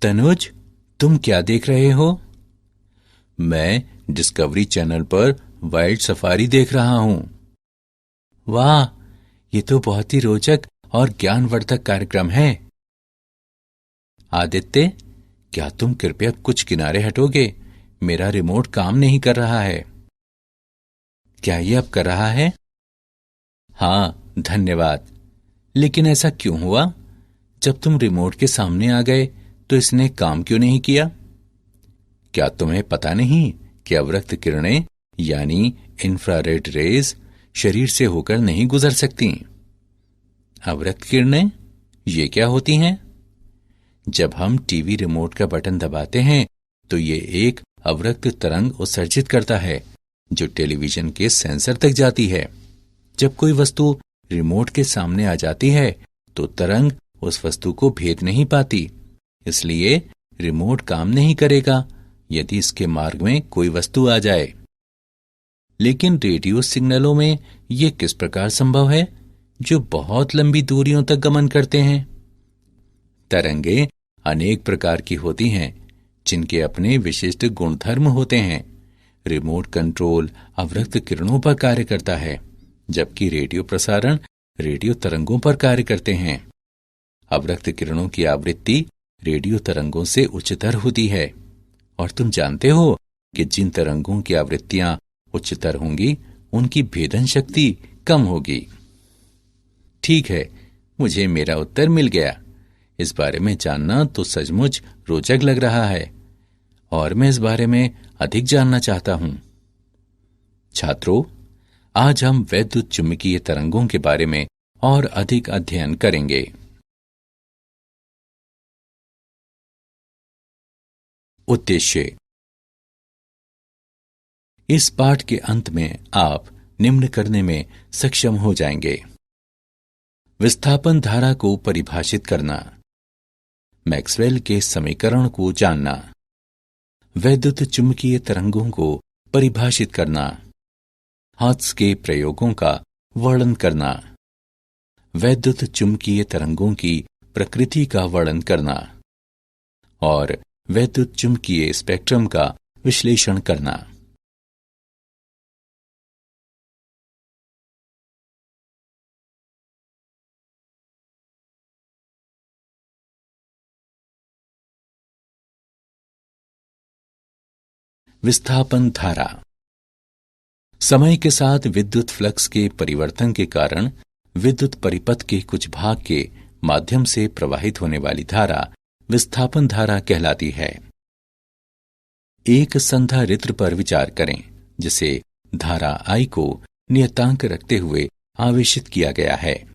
तनुज, तुम क्या देख रहे हो? मैं डिस्कवरी चैनल पर वाइल्ड सफारी देख रहा हूं। वाह, ये तो बहुत ही रोचक और ज्ञानवर्धक कार्यक्रम है। आदित्य, क्या तुम कृपया कुछ किनारे हटोगे? मेरा रिमोट काम नहीं कर रहा है। क्या ये अब कर रहा है? हाँ, धन्यवाद। लेकिन ऐसा क्यों हुआ? जब तुम रिमोट के सामने आ गए तो इसने काम क्यों नहीं किया? क्या तुम्हें पता नहीं कि अवरक्त किरणें यानी इंफ्रारेड रेज शरीर से होकर नहीं गुजर सकती? अवरक्त किरणें ये क्या होती हैं? जब हम टीवी रिमोट का बटन दबाते हैं तो ये एक अवरक्त तरंग उत्सर्जित करता है जो टेलीविजन के सेंसर तक जाती है। जब कोई वस्तु रिमोट के सामने आ जाती है तो तरंग उस वस्तु को भेद नहीं पाती, इसलिए रिमोट काम नहीं करेगा यदि इसके मार्ग में कोई वस्तु आ जाए। लेकिन रेडियो सिग्नलों में यह किस प्रकार संभव है जो बहुत लंबी दूरियों तक गमन करते हैं? तरंगे अनेक प्रकार की होती हैं जिनके अपने विशिष्ट गुणधर्म होते हैं। रिमोट कंट्रोल अवरक्त किरणों पर कार्य करता है, जबकि रेडियो प्रसारण रेडियो तरंगों पर कार्य करते हैं। अवरक्त किरणों की आवृत्ति रेडियो तरंगों से उच्चतर होती है, और तुम जानते हो कि जिन तरंगों की आवृत्तियां उच्चतर होंगी उनकी भेदन शक्ति कम होगी। ठीक है, मुझे मेरा उत्तर मिल गया। इस बारे में जानना तो सचमुच रोचक लग रहा है और मैं इस बारे में अधिक जानना चाहता हूं। छात्रों, आज हम वैद्युत चुंबकीय तरंगों के बारे में और अधिक अध्ययन करेंगे। उद्देश्य। इस पाठ के अंत में आप निम्न करने में सक्षम हो जाएंगे: विस्थापन धारा को परिभाषित करना, मैक्सवेल के समीकरण को जानना, वैद्युत चुंबकीय तरंगों को परिभाषित करना, हर्ट्ज के प्रयोगों का वर्णन करना, वैद्युत चुंबकीय तरंगों की प्रकृति का वर्णन करना और वैद्युत चुंबकीय स्पेक्ट्रम का विश्लेषण करना। विस्थापन धारा। समय के साथ विद्युत फ्लक्स के परिवर्तन के कारण विद्युत परिपथ के कुछ भाग के माध्यम से प्रवाहित होने वाली धारा विस्थापन धारा कहलाती है। एक संधारित्र पर विचार करें जिसे धारा I को नियतांक रखते हुए आवेशित किया गया है।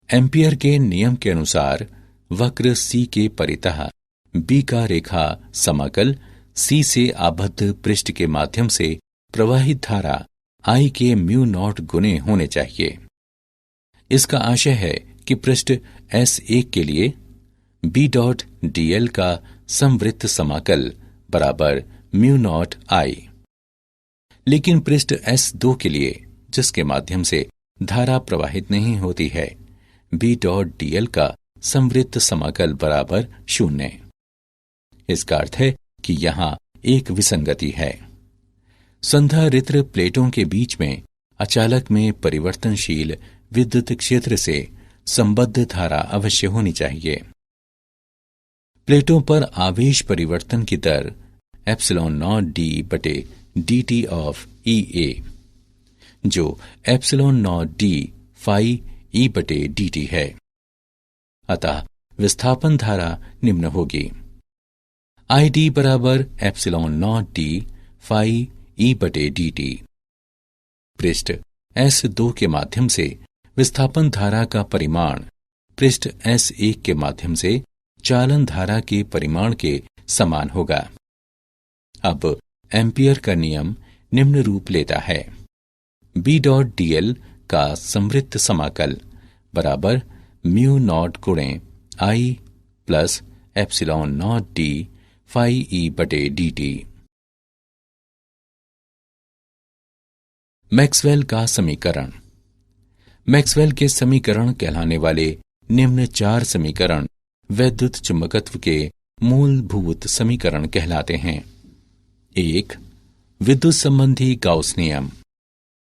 एम्पियर के नियम के अनुसार वक्र C के परितः B का रेखा समाकल C से आबद्ध पृष्ठ के माध्यम से प्रवाहित धारा I के म्यू नॉट गुने होने चाहिए। इसका आशय है कि पृष्ठ S1 के लिए B.dl का समवृत्त समाकल बराबर म्यू नॉट I, लेकिन पृष्ठ S2 के लिए जिसके माध्यम से धारा प्रवाहित नहीं होती है, B.dl का समवृत्त समाकल बराबर 0। इसका अर्थ है कि यहां एक विसंगति है। संधारित्र प्लेटों के बीच में अचालक में परिवर्तनशील विद्युत क्षेत्र से संबद्ध धारा अवश्य होनी चाहिए। प्लेटों पर आवेश परिवर्तन की दर ε0d/dt ऑफ EA, जो ε0d phi E/dt है। अतः विस्थापन धारा निम्न होगी: ID बराबर ε0d phi E/dt। पृष्ठ S2 के माध्यम से विस्थापन धारा का परिमाण पृष्ठ S1 के माध्यम से चालन धारा के परिमाण के समान होगा। अब एम्पियर का नियम निम्न रूप लेता है: B.dl का समवृत्त समाकल बराबर म्यू नॉट गुणे I plus ε0d phi E/dt। Maxwell का समीकरण। मैक्सवेल के समीकरण कहलाने वाले निम्न 4 समीकरण वैद्युत चुंबकत्व के मूलभूत समीकरण कहलाते हैं। 1. विद्युत संबंधी गाउस नियम।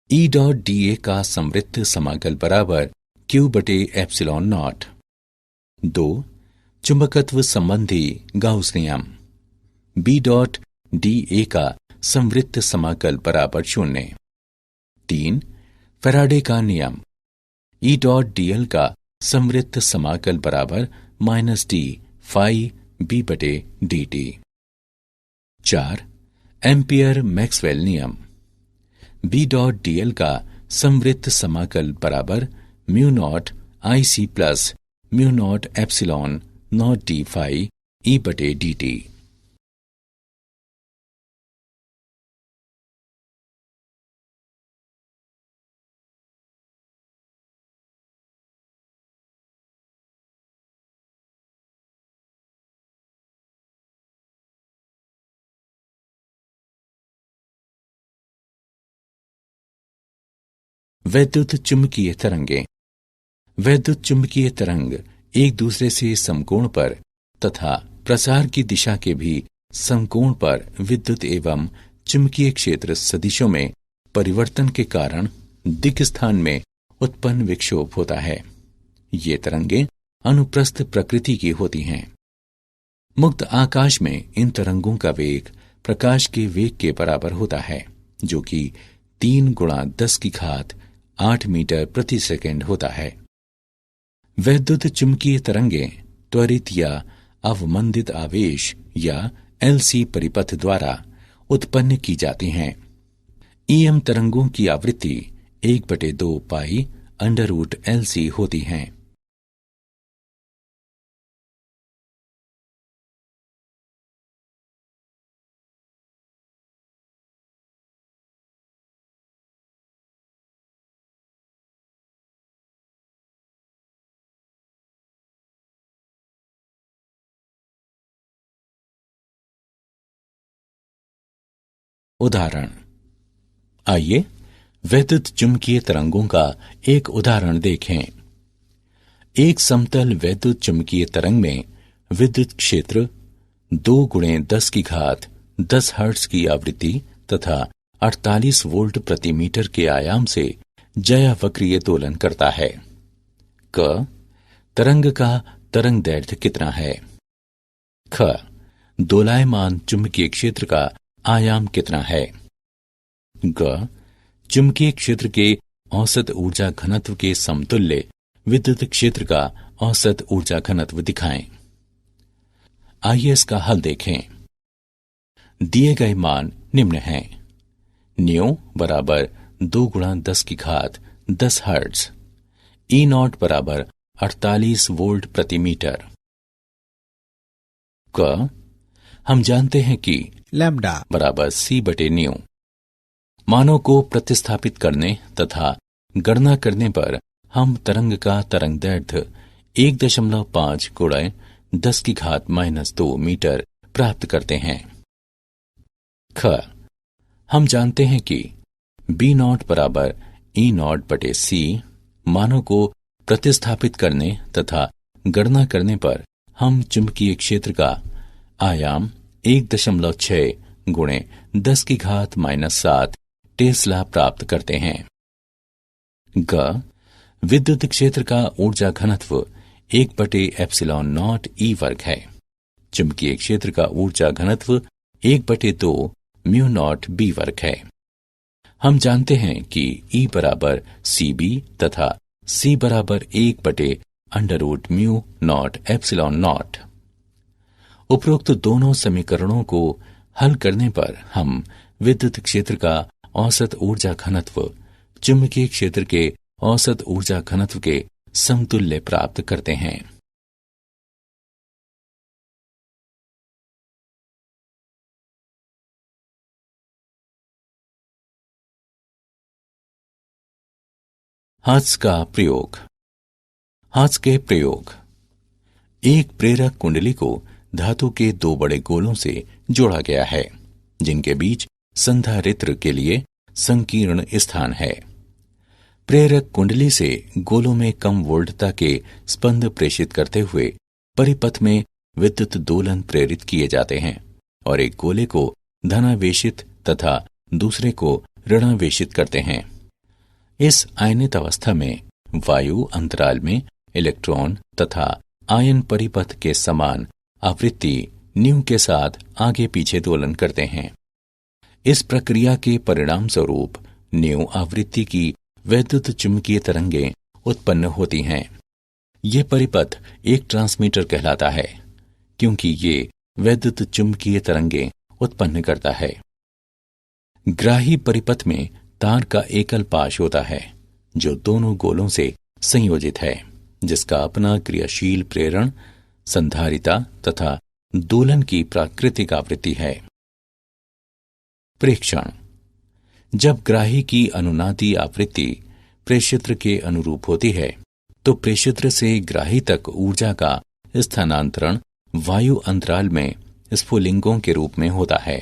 E डॉट dA का संवृत्त समाकल बराबर Q/ε0। 2. चुंबकत्व संबंधी गाउस नियम। B डॉट dA का संवृत्त समाकल बराबर 0। 3. फैराडे का नियम। E डॉट dl का संवृत्त समाकल बराबर -d phi B/dt। 4. Ampere Maxwell नियम। B डॉट dl का संवृत्त समाकल बराबर μ0 IC plus μ0 epsilon naught d phi E/dt। वैद्युत चुंबकीय तरंगें। वैद्युत चुंबकीय तरंग एक दूसरे से समकोण पर तथा प्रसार की दिशा के भी समकोण पर विद्युत एवं चुंबकीय क्षेत्र सदिशों में परिवर्तन के कारण दिक् स्थान में उत्पन्न विक्षोभ होता है। ये तरंगें अनुप्रस्थ प्रकृति की होती हैं। मुक्त आकाश में इन तरंगों का वेग प्रकाश के वेग के बराबर होता है, जो कि 3 × 10⁸ मीटर प्रति सेकंड होता है। वैद्युत चुंबकीय तरंगें त्वरित या अवमंदित आवेश या LC परिपथ द्वारा उत्पन्न की जाती हैं। EM तरंगों की आवृत्ति 1/2 पाई √LC होती हैं। उदाहरण। आइए वैद्युत चुंबकीय तरंगों का एक उदाहरण देखें। एक समतल वैद्युत चुंबकीय तरंग में विद्युत क्षेत्र 2 × 10⁻10 हर्ट्ज की आवृत्ति तथा 48 वोल्ट प्रति मीटर के आयाम से ज्यावक्रीय दोलन करता है। क. तरंग का तरंग दैर्ध्य कितना है? ख. दोलायमान चुंबकीय क्षेत्र का आयाम कितना है? ग. चुंबकीय क्षेत्र के औसत ऊर्जा घनत्व के समतुल्य विद्युत क्षेत्र का औसत ऊर्जा घनत्व दिखाएं। आइए इसका हल देखें। दिए गए मान निम्न हैं। न्यू बराबर 2 × 10⁻10 हर्ट्ज। E0 बराबर 48 वोल्ट प्रति मीटर। क. हम जानते हैं कि लैम्डा बराबर C/ν। मानों को प्रतिस्थापित करने तथा गणना करने पर हम तरंग का तरंग दैर्ध्य 1.5 × 10⁻² मीटर प्राप्त करते हैं। ख. हम जानते हैं कि B0 बराबर E0/C। मानों को प्रतिस्थापित करने तथा गणना करने पर हम चुंबकीय क्षेत्र का आयाम 1.6 × 10⁻⁻7 टेस्ला प्राप्त करते हैं। ग. विद्युत क्षेत्र का ऊर्जा घनत्व 1/ε0 E वर्ग है। चुंबकीय क्षेत्र का ऊर्जा घनत्व 1/2 μ0 B वर्ग है। हम जानते हैं कि E बराबर CB तथा C बराबर 1/√μ0 ε0। उपरोक्त दोनों समीकरणों को हल करने पर हम विद्युत क्षेत्र का औसत ऊर्जा घनत्व चुंबकीय क्षेत्र के औसत ऊर्जा घनत्व के समतुल्य प्राप्त करते हैं। हाथ का प्रयोग। हाथ के प्रयोग। एक प्रेरक कुंडली को धातु के 2 बड़े गोलों से जोड़ा गया है, जिनके बीच संधारित्र के लिए संकीर्ण स्थान है। प्रेरक कुंडली से गोलों में कम वोल्टता के स्पंद प्रेषित करते हुए परिपथ में विद्युत दोलन प्रेरित किए जाते हैं और एक गोले को धनावेशित तथा दूसरे को ऋणावेशित करते हैं। इस आयनित अवस्था में वायु अंतराल में इलेक्ट्रॉन तथा आयन परिपथ के समान आवृत्ति न्यू के साथ आगे पीछे दोलन करते हैं। इस प्रक्रिया के परिणाम स्वरूप न्यू आवृत्ति की वैद्युत चुंबकीय तरंगें उत्पन्न होती हैं। ये परिपथ एक ट्रांसमीटर कहलाता है क्योंकि ये वैद्युत चुंबकीय तरंगें उत्पन्न करता है। ग्राही परिपथ में तार का एकल पाश होता है जो दोनों गोलों से संयोजित है, जिसका अपना क्रियाशील प्रेरण, संधारिता तथा दोलन की प्राकृतिक आवृत्ति है। प्रेक्षण: जब ग्राही की अनुनादी आवृत्ति प्रेषित्र के अनुरूप होती है तो प्रेषित्र से ग्राही तक ऊर्जा का स्थानांतरण वायु अंतराल में स्फुलिंगों के रूप में होता है।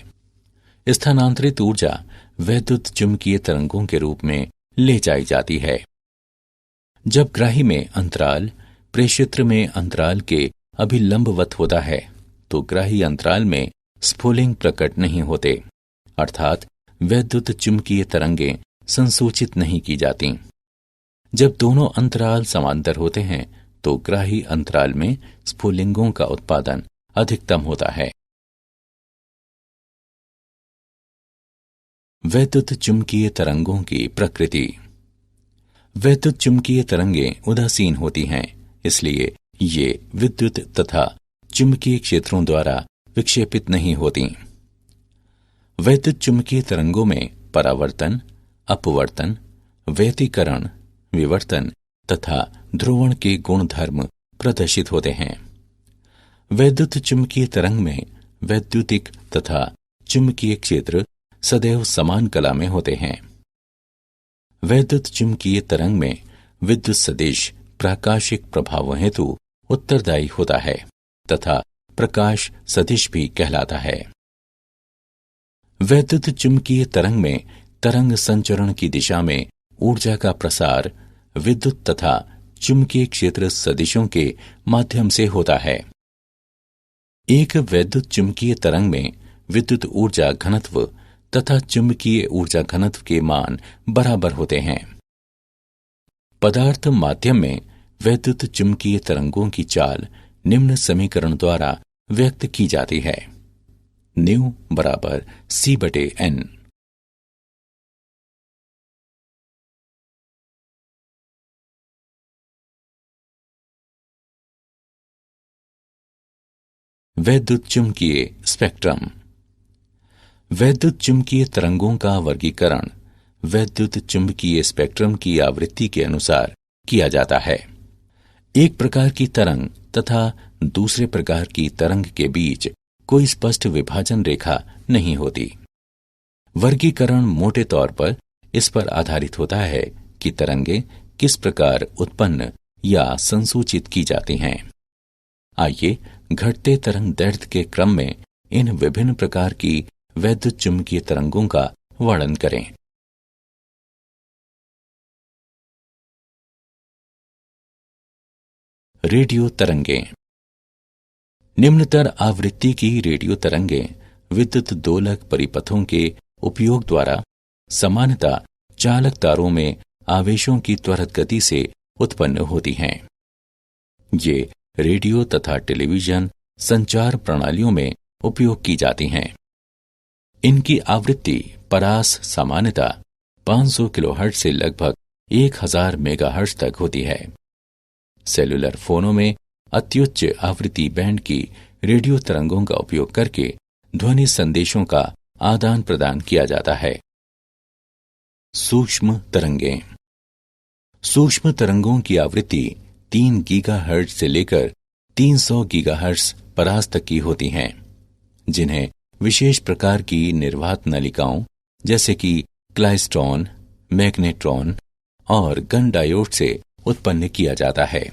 स्थानांतरित ऊर्जा वैद्युत चुंबकीय तरंगों के रूप में ले जाई जाती है। जब ग्राही में अंतराल प्रेषित्र में अंतराल के अभिलंबवत होता है तो ग्राही अंतराल में स्फुलिंग प्रकट नहीं होते, अर्थात वैद्युत चुंबकीय तरंगें संसूचित नहीं की जाती। जब दोनों अंतराल समांतर होते हैं तो ग्राही अंतराल में स्फुलिंगों का उत्पादन अधिकतम होता है। वैद्युत चुंबकीय तरंगों की प्रकृति: वैद्युत चुंबकीय तरंगें उदासीन होती हैं, इसलिए ये विद्युत तथा चुंबकीय क्षेत्रों द्वारा विक्षेपित नहीं होती। वैद्युत चुंबकीय तरंगों में परावर्तन, अपवर्तन, व्यतिकरण, विवर्तन तथा ध्रुवण के गुणधर्म प्रदर्शित होते हैं। वैद्युत चुंबकीय तरंग में वैद्युतिक तथा चुंबकीय क्षेत्र सदैव समान कला में होते हैं। वैद्युत चुंबकीय तरंग में विद्युत सदिश प्राकाशिक प्रभावों हेतु उत्तरदायी होता है तथा प्रकाश सदिश भी कहलाता है। वैद्युत चुंबकीय तरंग में तरंग संचरण की दिशा में ऊर्जा का प्रसार विद्युत तथा चुंबकीय क्षेत्र सदिशों के माध्यम से होता है। एक वैद्युत चुंबकीय तरंग में विद्युत ऊर्जा घनत्व तथा चुंबकीय ऊर्जा घनत्व के मान बराबर होते हैं। पदार्थ माध्यम में वैद्युत चुंबकीय तरंगों की चाल निम्न समीकरण द्वारा व्यक्त की जाती है: न्यू बराबर C/N। वैद्युत चुंबकीय स्पेक्ट्रम: वैद्युत चुंबकीय तरंगों का वर्गीकरण वैद्युत चुंबकीय स्पेक्ट्रम की आवृत्ति के अनुसार किया जाता है। एक प्रकार की तरंग तथा दूसरे प्रकार की तरंग के बीच कोई स्पष्ट विभाजन रेखा नहीं होती। वर्गीकरण मोटे तौर पर इस पर आधारित होता है कि तरंगें किस प्रकार उत्पन्न या संसूचित की जाती हैं। आइए घटते तरंग दैर्ध्य के क्रम में इन विभिन्न प्रकार की वैद्युत चुंबकीय तरंगों का वर्णन करें। रेडियो तरंगें: निम्नतर आवृत्ति की रेडियो तरंगें विद्युत दोलक परिपथों के उपयोग द्वारा सामान्यतः चालक तारों में आवेशों की त्वरित गति से उत्पन्न होती हैं। ये रेडियो तथा टेलीविजन संचार प्रणालियों में उपयोग की जाती हैं। इनकी आवृत्ति परास सामान्यतः 500 किलोहर्ट्ज से लगभग 1000 मेगाहर्ट्ज तक होती है। सेलुलर फोनों में अत्युच्च आवृत्ति बैंड की रेडियो तरंगों का उपयोग करके ध्वनि संदेशों का आदान प्रदान किया जाता है। सूक्ष्म तरंगें: सूक्ष्म तरंगों की आवृत्ति 3 गीगाहर्ट्ज से लेकर 300 गीगाहर्ट्ज परास तक की होती हैं, जिन्हें विशेष प्रकार की निर्वात नलिकाओं जैसे कि क्लाइस्ट्रॉन, मैग्नेट्रॉन और गन डायोड से उत्पन्न किया जाता है।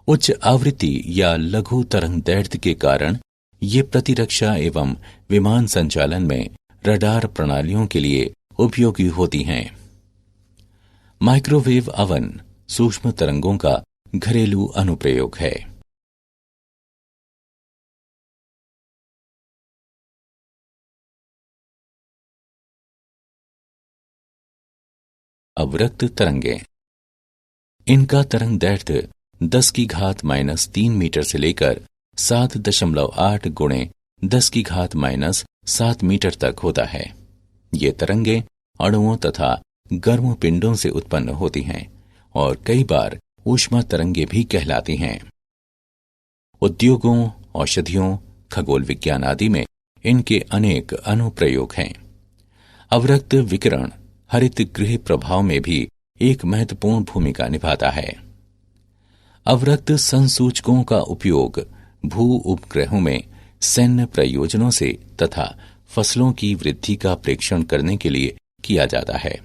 उच्च आवृत्ति या लघु तरंग दैर्ध्य के कारण ये प्रतिरक्षा एवं विमान संचालन में रडार प्रणालियों के लिए उपयोगी होती हैं। माइक्रोवेव अवन सूक्ष्म तरंगों का घरेलू अनुप्रयोग है। अवरक्त तरंगें। इनका तरंग दैर्ध्य 10⁻³ मीटर से लेकर 7.8 गुणे 10⁻⁷ मीटर तक होता है। ये तरंगें अणुओं तथा गर्म पिंडों से उत्पन्न होती हैं और कई बार ऊष्मा तरंगें भी कहलाती हैं। उद्योगों, औषधियों, खगोल विज्ञान आदि में इनके अनेक अनुप्रयोग हैं। अवरक्त विकिरण हरित गृह प्रभाव में भी एक महत्वपूर्ण भूमिका निभाता है। अवरक्त संसूचकों का उपयोग भू उपग्रहों में सैन्य प्रयोजनों से तथा फसलों की वृद्धि का प्रेक्षण करने के लिए किया जाता है।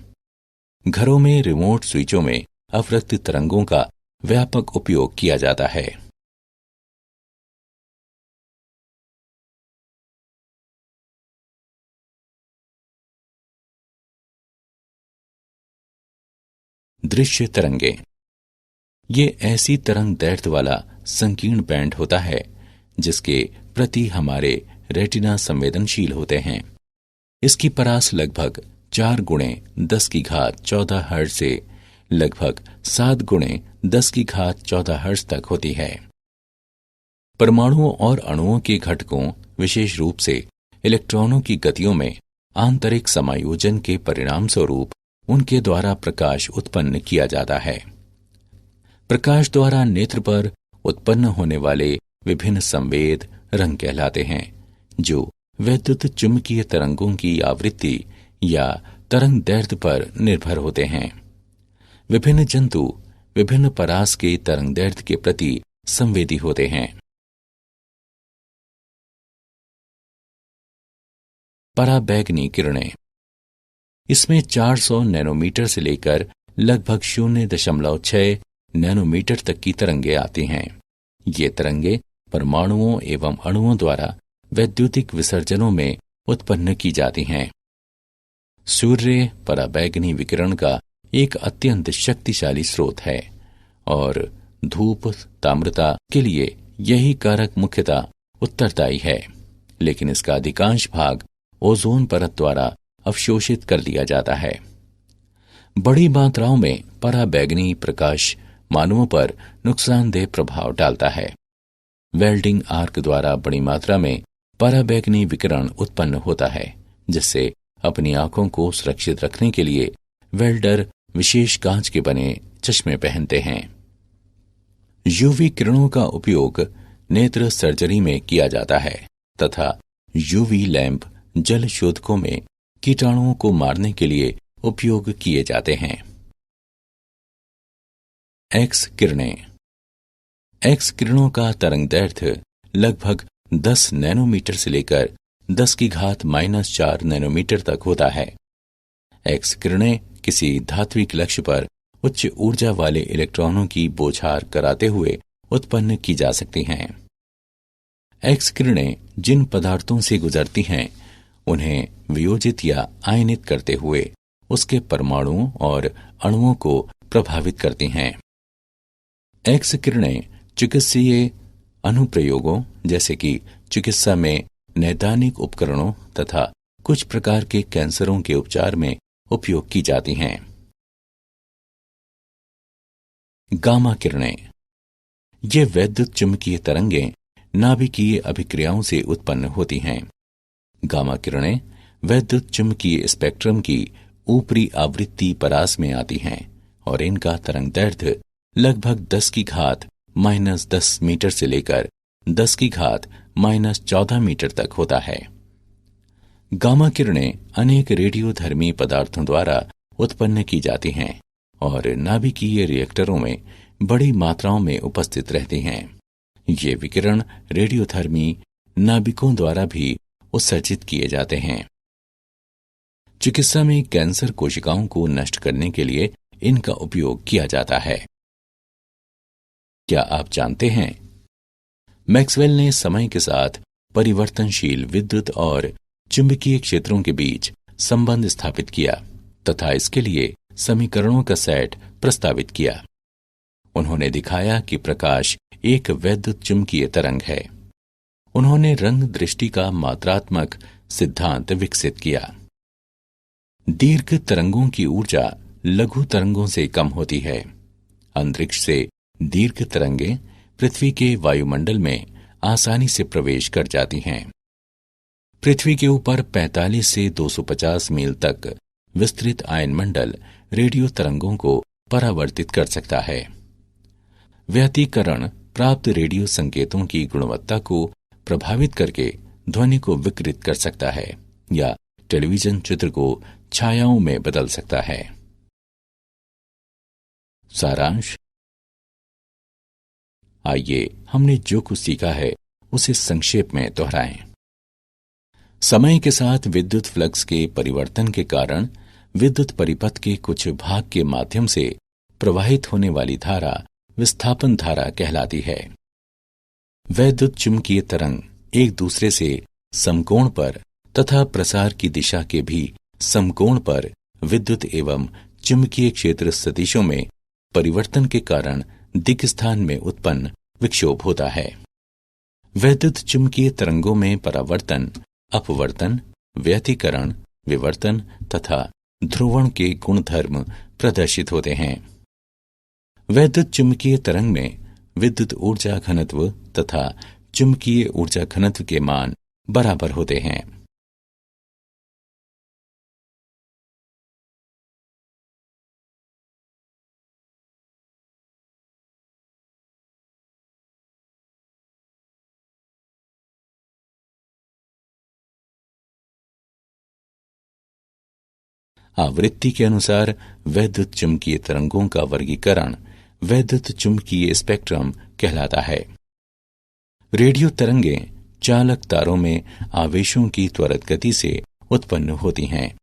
घरों में रिमोट स्विचों में अवरक्त तरंगों का व्यापक उपयोग किया जाता है। दृश्य तरंगें। ये ऐसी तरंग दैर्ध्य वाला संकीर्ण बैंड होता है जिसके प्रति हमारे रेटिना संवेदनशील होते हैं। इसकी परास लगभग 4×10⁻14 हर्ट्ज से लगभग 7×10⁻14 हर्ट्ज तक होती है। परमाणुओं और अणुओं के घटकों, विशेष रूप से इलेक्ट्रॉनों की गतियों में आंतरिक समायोजन के परिणाम स्वरूप उनके द्वारा प्रकाश उत्पन्न किया जाता है। प्रकाश द्वारा नेत्र पर उत्पन्न होने वाले विभिन्न संवेद रंग कहलाते हैं, जो वैद्युत चुंबकीय तरंगों की आवृत्ति या तरंग दैर्ध्य पर निर्भर होते हैं। विभिन्न जंतु विभिन्न परास के तरंग दैर्ध्य के प्रति संवेदी होते हैं। पराबैंगनी किरणें। इसमें 400 नैनोमीटर से लेकर लगभग 0.6 नैनोमीटर तक की तरंगें आती हैं। ये तरंगें परमाणुओं एवं अणुओं द्वारा वैद्युतिक विसर्जनों में उत्पन्न की जाती हैं। सूर्य पराबैंगनी विकिरण का एक अत्यंत शक्तिशाली स्रोत है और धूप ताम्रता के लिए यही कारक मुख्यतः उत्तरदायी है, लेकिन इसका अधिकांश भाग ओजोन परत द्वारा अवशोषित कर दिया जाता है। बड़ी मात्राओं में पराबैंगनी प्रकाश मानवों पर नुकसानदेह प्रभाव डालता है। वेल्डिंग आर्क द्वारा बड़ी मात्रा में पराबैंगनी विकिरण उत्पन्न होता है, जिससे अपनी आंखों को सुरक्षित रखने के लिए वेल्डर विशेष कांच के बने चश्मे पहनते हैं। यूवी किरणों का उपयोग नेत्र सर्जरी में किया जाता है तथा यूवी लैंप जल शोधकों में कीटाणुओं को मारने के लिए उपयोग किए जाते हैं। एक्स किरणें। एक्स किरणों का तरंग दैर्ध्य लगभग 10 नैनोमीटर से लेकर 10⁻⁻⁴ नैनोमीटर तक होता है। एक्स किरणें किसी धात्विक लक्ष्य पर उच्च ऊर्जा वाले इलेक्ट्रॉनों की बौछार कराते हुए उत्पन्न की जा सकती हैं। एक्स किरणें जिन पदार्थों से गुजरती हैं उन्हें वियोजित या आयनित करते हुए उसके परमाणुओं और अणुओं को प्रभावित करती हैं। एक्स किरणें चिकित्सीय अनुप्रयोगों जैसे कि चिकित्सा में नैदानिक उपकरणों तथा कुछ प्रकार के कैंसरों के उपचार में उपयोग की जाती हैं। गामा किरणें। ये वैद्युत चुंबकीय तरंगें नाभिकीय अभिक्रियाओं से उत्पन्न होती हैं। गामा किरणें वैद्युत चुंबकीय स्पेक्ट्रम की ऊपरी आवृत्ति परास में आती हैं और इनका तरंग दैर्ध्य लगभग 10⁻⁻10 मीटर से लेकर 10⁻⁻14 मीटर तक होता है। गामा किरणें अनेक रेडियोधर्मी पदार्थों द्वारा उत्पन्न की जाती हैं और नाभिकीय रिएक्टरों में बड़ी मात्राओं में उपस्थित रहती हैं। ये विकिरण रेडियोधर्मी नाभिकों द्वारा भी उत्सर्जित किए जाते हैं। चिकित्सा में कैंसर कोशिकाओं को नष्ट करने के लिए इनका उपयोग किया जाता है। क्या आप जानते हैं, मैक्सवेल ने समय के साथ परिवर्तनशील विद्युत और चुंबकीय क्षेत्रों के बीच संबंध स्थापित किया तथा इसके लिए समीकरणों का सेट प्रस्तावित किया। उन्होंने दिखाया कि प्रकाश एक वैद्युत चुंबकीय तरंग है। उन्होंने रंग दृष्टि का मात्रात्मक सिद्धांत विकसित किया। दीर्घ तरंगों की ऊर्जा लघु तरंगों से कम होती है। अंतरिक्ष से दीर्घ तरंगें पृथ्वी के वायुमंडल में आसानी से प्रवेश कर जाती हैं। पृथ्वी के ऊपर 45 से 250 मील तक विस्तृत आयनमंडल रेडियो तरंगों को परावर्तित कर सकता है। व्यतिकरण प्राप्त रेडियो संकेतों की गुणवत्ता को प्रभावित करके ध्वनि को विकृत कर सकता है या टेलीविजन चित्र को छायाओं में बदल सकता है। सारांश। आइए हमने जो कुछ सीखा है उसे संक्षेप में दोहराएं। समय के साथ विद्युत फ्लक्स के परिवर्तन के कारण विद्युत परिपथ के कुछ भाग के माध्यम से प्रवाहित होने वाली धारा विस्थापन धारा कहलाती है। वैद्युत चुंबकीय तरंग एक दूसरे से समकोण पर तथा प्रसार की दिशा के भी समकोण पर विद्युत एवं चुंबकीय क्षेत्र सदिशों में परिवर्तन के कारण दिक्स्थान में उत्पन्न विक्षोभ होता है। वैद्युत चुंबकीय तरंगों में परावर्तन, अपवर्तन, व्यतिकरण, विवर्तन तथा ध्रुवण के गुणधर्म प्रदर्शित होते हैं। वैद्युत चुंबकीय तरंग में विद्युत ऊर्जा घनत्व तथा चुंबकीय ऊर्जा घनत्व के मान बराबर होते हैं। आवृत्ति के अनुसार वैद्युत चुंबकीय तरंगों का वर्गीकरण वैद्युत चुंबकीय स्पेक्ट्रम कहलाता है। रेडियो तरंगें चालक तारों में आवेशों की त्वरित गति से उत्पन्न होती हैं।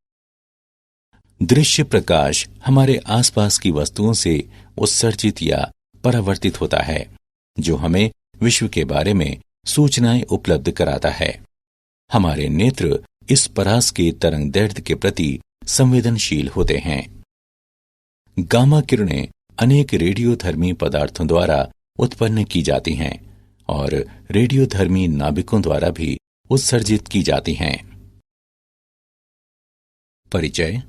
दृश्य प्रकाश हमारे आसपास की वस्तुओं से उत्सर्जित या परावर्तित होता है, जो हमें विश्व के बारे में सूचनाएं उपलब्ध कराता है। हमारे नेत्र इस परास के तरंगदैर्ध्य के प्रति संवेदनशील होते हैं। गामा किरणें अनेक रेडियोधर्मी पदार्थों द्वारा उत्पन्न की जाती हैं और रेडियोधर्मी नाभिकों द्वारा भी उत्सर्जित की जाती हैं। परिचय।